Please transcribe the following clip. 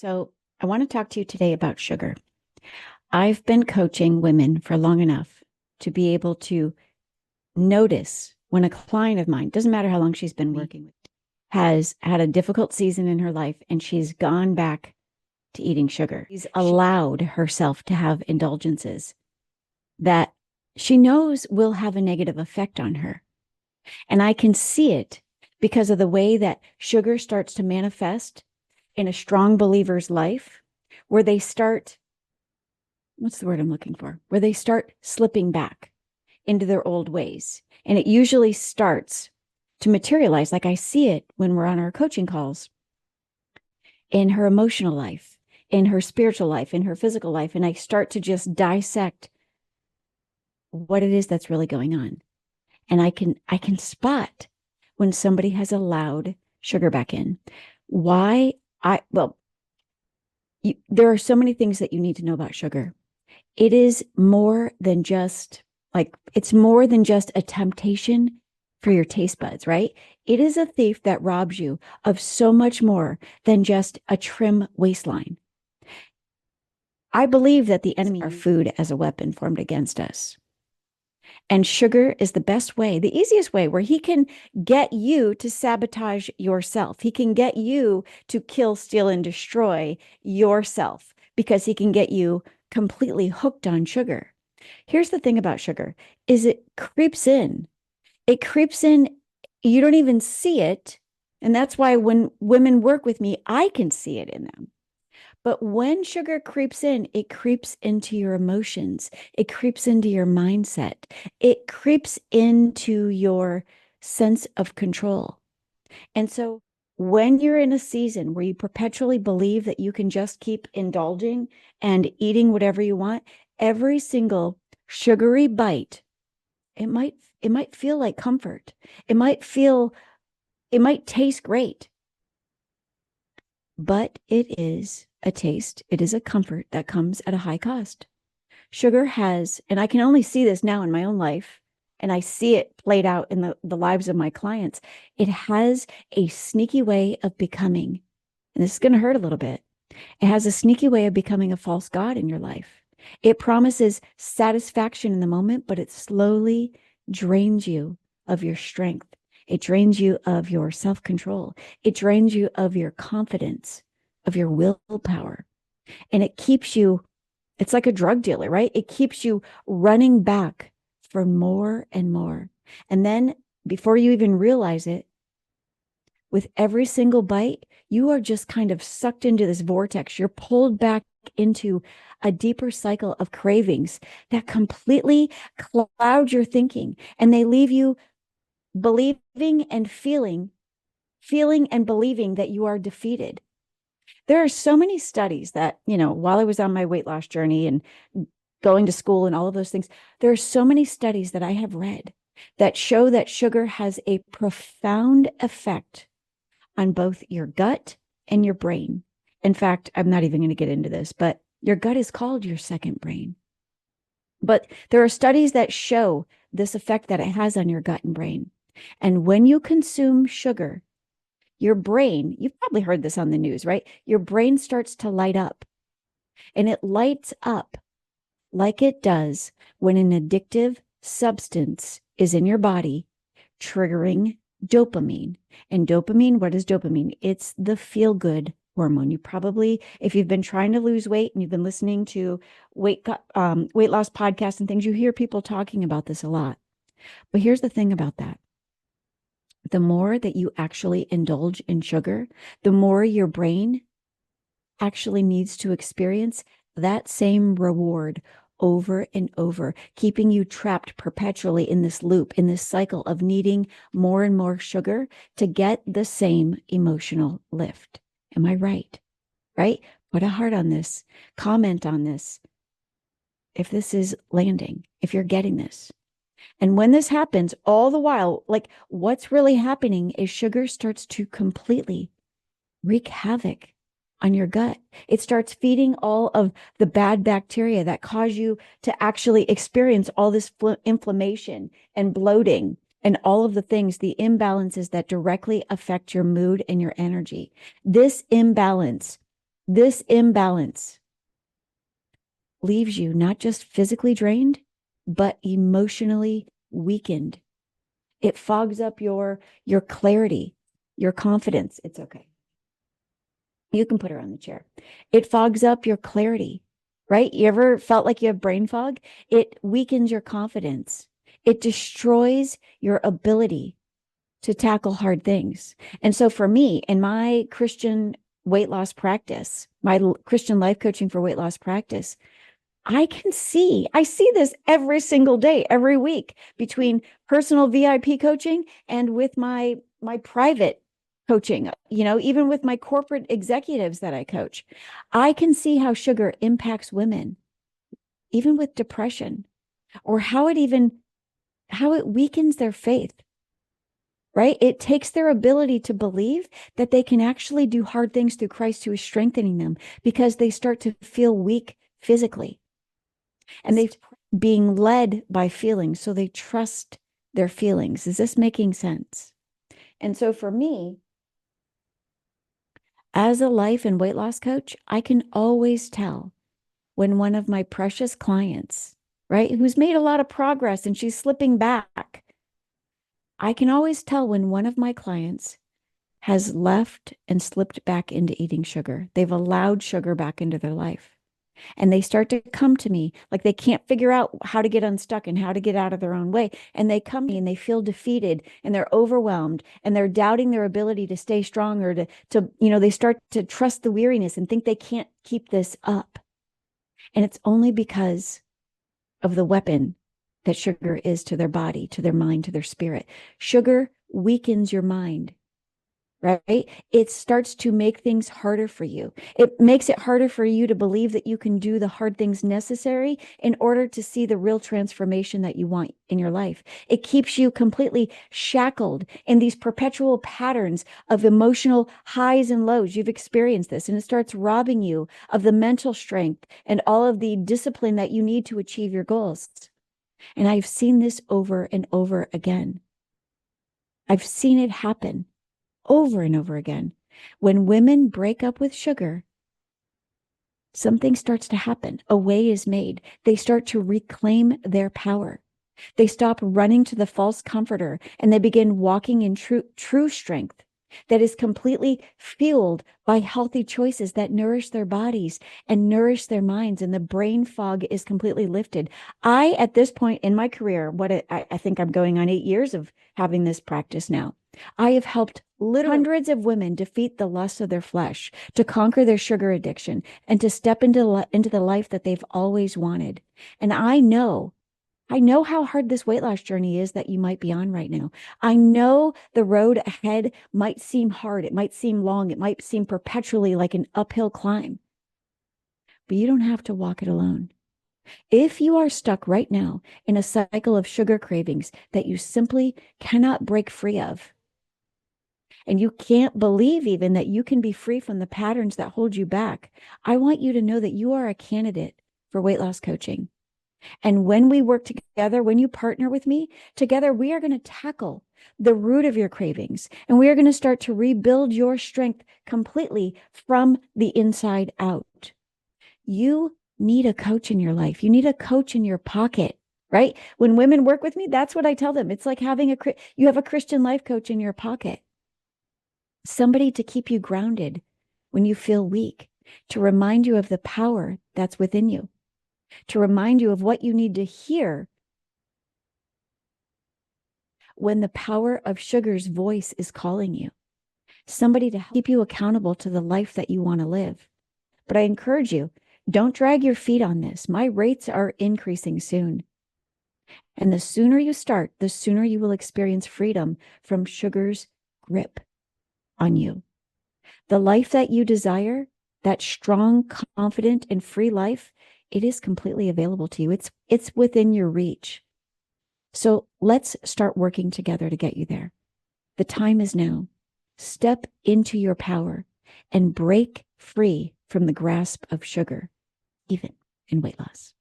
So, I want to talk to you today about sugar. I've been coaching women for long enough to be able to notice when a client of mine, doesn't matter how long she's been working with, has had a difficult season in her life and she's gone back to eating sugar. She's allowed herself to have indulgences that she knows will have a negative effect on her. And I can see it because of the way that sugar starts to manifest in a strong believer's life, where they start, what's the word I'm looking for? Where they start slipping back into their old ways. And it usually starts to materialize, like I see it when we're on our coaching calls, in her emotional life, in her spiritual life, in her physical life. And I start to just dissect what it is that's really going on. And I can spot when somebody has allowed sugar back in. Why? There are so many things that you need to know about sugar. It is more than just it's more than just a temptation for your taste buds, right? It is a thief that robs you of so much more than just a trim waistline. I believe that the enemy our food as a weapon formed against us. And sugar is the best way, the easiest way, where he can get you to sabotage yourself. He can get you to kill, steal, and destroy yourself because he can get you completely hooked on sugar. Here's the thing about sugar is it creeps in. It creeps in. You don't even see it. And that's why when women work with me, I can see it in them. But when sugar creeps in, it creeps into your emotions. It creeps into your mindset. It creeps into your sense of control. And so when you're in a season where you perpetually believe that you can just keep indulging and eating whatever you want, every single sugary bite, it might feel like comfort. It might taste great, but it is a taste. It is a comfort that comes at a high cost. Sugar has, and I can only see this now in my own life, and I see it played out in the lives of my clients. It has a sneaky way of becoming, and this is going to hurt a little bit. It has a sneaky way of becoming a false god in your life. It promises satisfaction in the moment, but it slowly drains you of your strength. It drains you of your self-control. It drains you of your confidence, of your willpower. And it keeps you, it's like a drug dealer, right? It keeps you running back for more and more. And then before you even realize it, with every single bite, you are just kind of sucked into this vortex. You're pulled back into a deeper cycle of cravings that completely cloud your thinking, and they leave you believing and feeling and believing that you are defeated. There are so many studies that, while I was on my weight loss journey and going to school and all of those things, there are so many studies that I have read that show that sugar has a profound effect on both your gut and your brain. In fact, I'm not even going to get into this, but your gut is called your second brain. But there are studies that show this effect that it has on your gut and brain. And when you consume sugar, your brain, you've probably heard this on the news, right? Your brain starts to light up, and it lights up like it does when an addictive substance is in your body, triggering dopamine. And dopamine, what is dopamine? It's the feel-good hormone. You probably, if you've been trying to lose weight and you've been listening to weight loss podcasts and things, you hear people talking about this a lot. But here's the thing about that. The more that you actually indulge in sugar, the more your brain actually needs to experience that same reward over and over, keeping you trapped perpetually in this loop, in this cycle of needing more and more sugar to get the same emotional lift. Am I right? Right? Put a heart on this. Comment on this. If this is landing, if you're getting this. And when this happens, all the while, what's really happening is sugar starts to completely wreak havoc on your gut. It starts feeding all of the bad bacteria that cause you to actually experience all this inflammation and bloating and all of the things, the imbalances that directly affect your mood and your energy. This imbalance This imbalance leaves you not just physically drained, but emotionally weakened. It fogs up your clarity, your confidence. It's okay. You can put her on the chair. It fogs up your clarity, right? You ever felt like you have brain fog? It weakens your confidence. It destroys your ability to tackle hard things. And so for me, in my Christian weight loss practice, my Christian life coaching for weight loss practice, I see this every single day, every week between personal VIP coaching and with my private coaching, even with my corporate executives that I coach. I can see how sugar impacts women, even with depression, or how it weakens their faith, right? It takes their ability to believe that they can actually do hard things through Christ who is strengthening them, because they start to feel weak physically. And they being led by feelings, so they trust their feelings. Is this making sense? And so for me, as a life and weight loss coach, I can always tell when one of my precious clients, right, who's made a lot of progress and she's slipping back, I can always tell when one of my clients has left and slipped back into eating sugar. They've allowed sugar back into their life. And they start to come to me like they can't figure out how to get unstuck and how to get out of their own way. And they come to me and they feel defeated and they're overwhelmed and they're doubting their ability to stay strong, or they start to trust the weariness and think they can't keep this up. And it's only because of the weapon that sugar is to their body, to their mind, to their spirit. Sugar weakens your mind. Right? It starts to make things harder for you. It makes it harder for you to believe that you can do the hard things necessary in order to see the real transformation that you want in your life. It keeps you completely shackled in these perpetual patterns of emotional highs and lows. You've experienced this, and it starts robbing you of the mental strength and all of the discipline that you need to achieve your goals. And I've seen this over and over again. I've seen it happen over and over again. When women break up with sugar, something starts to happen. A way is made. They start to reclaim their power. They stop running to the false comforter and they begin walking in true strength that is completely fueled by healthy choices that nourish their bodies and nourish their minds, and the brain fog is completely lifted. At this point in my career, I think I'm going on 8 years of having this practice now. I have helped hundreds of women defeat the lust of their flesh, to conquer their sugar addiction, and to step into the life that they've always wanted. And I know how hard this weight loss journey is that you might be on right now. I know the road ahead might seem hard. It might seem long. It might seem perpetually like an uphill climb. But you don't have to walk it alone. If you are stuck right now in a cycle of sugar cravings that you simply cannot break free of, and you can't believe even that you can be free from the patterns that hold you back, I want you to know that you are a candidate for weight loss coaching. And when we work together, when you partner with me, together we are going to tackle the root of your cravings, and we are going to start to rebuild your strength completely from the inside out. You need a coach in your life. You need a coach in your pocket, right? When women work with me, that's what I tell them. It's like having you have a Christian life coach in your pocket. Somebody to keep you grounded when you feel weak, to remind you of the power that's within you, to remind you of what you need to hear when the power of sugar's voice is calling you. Somebody to keep you accountable to the life that you want to live. But I encourage you, don't drag your feet on this. My rates are increasing soon. And the sooner you start, the sooner you will experience freedom from sugar's grip on you. The life that you desire, that strong, confident, and free life, it is completely available to you. It's within your reach. So let's start working together to get you there. The time is now. Step into your power and break free from the grasp of sugar, even in weight loss.